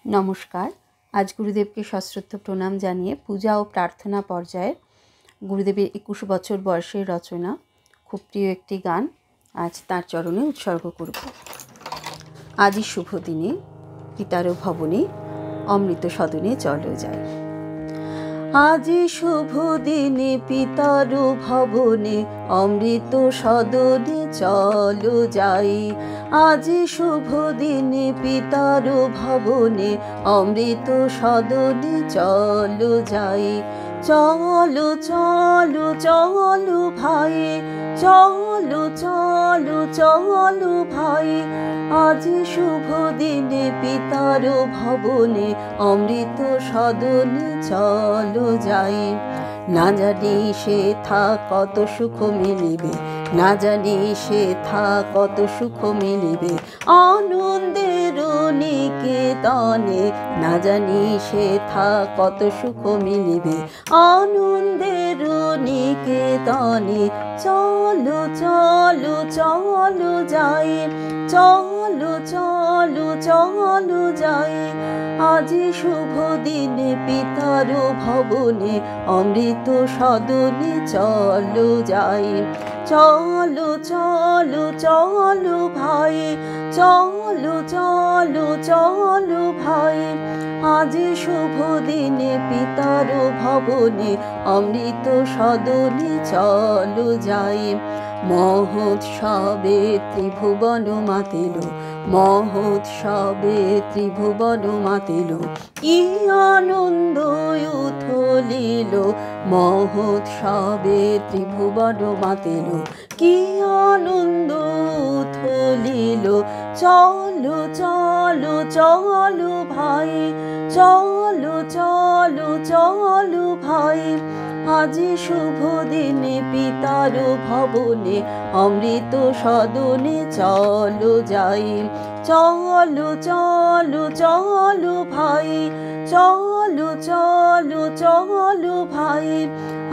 नमस्कार। आज गुरुदेव के सश्रद्ध प्रणाम जानिए पूजा और प्रार्थना पर्याये गुरुदेवेर 21 बछर बयसेर रचना खूब प्रिय एकटी गान आज तार चरणे उत्सर्ग करब। आजই शुभ दिने पितार भवने अमृत सदने चलो जाई। आजই शुभ दिने पितार भवने अमृत सदने चलो जाई। आजই शुभ दिने पितार भवने अमृत सदने चलो जाई। चलो चलो चलो भाई, चलो चलो चलो भाई, आजই शुभ दिने पितार भवने अमृत सदने चलो जाई। ना जानी सेथा कत सुख मिलिबे, ना जानी सेथा कत सुख मिलिबे आनंदेर निकेतने, ना जानी सेथा कत सुख मिलिबे आनंदेर निकेतने। चलो चलो चलो जाई, चलो चलो चलो जाई। आजই शुभ दिने पितार भवने अमृत सदने चलो जाई। चलो चलो चलो भाई, चलो चलो चलो भाई, आजই शुभ दिने पितार भवने अमृत सदने चलो जाई। महोत्सवे त्रिभुवन मातिल, महोत्सवे त्रिभुवन मातिल, कि आनंद उथलिल। महोत्सवे त्रिभुवन मातिल, कि आनंद उथलिल। चलो चलो चलो भाई, चलो चलो चलो भाई, आजই शुभ दिने पितार भवने अमृत सदने चलो जाई। चलो चलो चलो भाई, चलो चलो चलो भाई,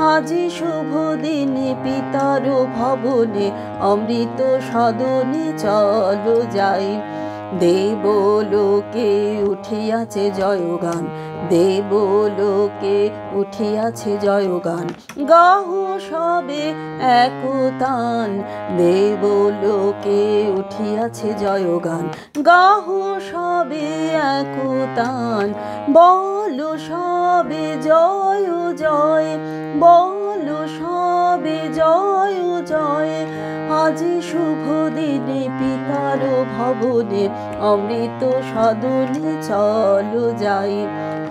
आजই शुभ दिने पितार भवने अमृत सदने चलो जाई। देवलोके उठियाছে জয়গান, দেবলোকে উঠিয়াছে জয়গান, গাহো সবে একতান। দেবলোকে উঠিয়াছে জয়গান, গাহো সবে একতান। বলো সবে জয় জয়, বলো সবে জয় জয়, আজই শুভ দিনে পিতার ভবনে অমৃত সদনে চলো যাই।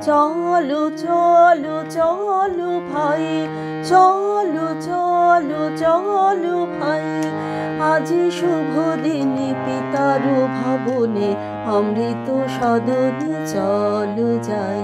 চলো চলো চলো ভাই, চলো চলো চলো ভাই, আজই শুভ দিনে পিতার ভবনে অমৃত সদনে চলো যাই।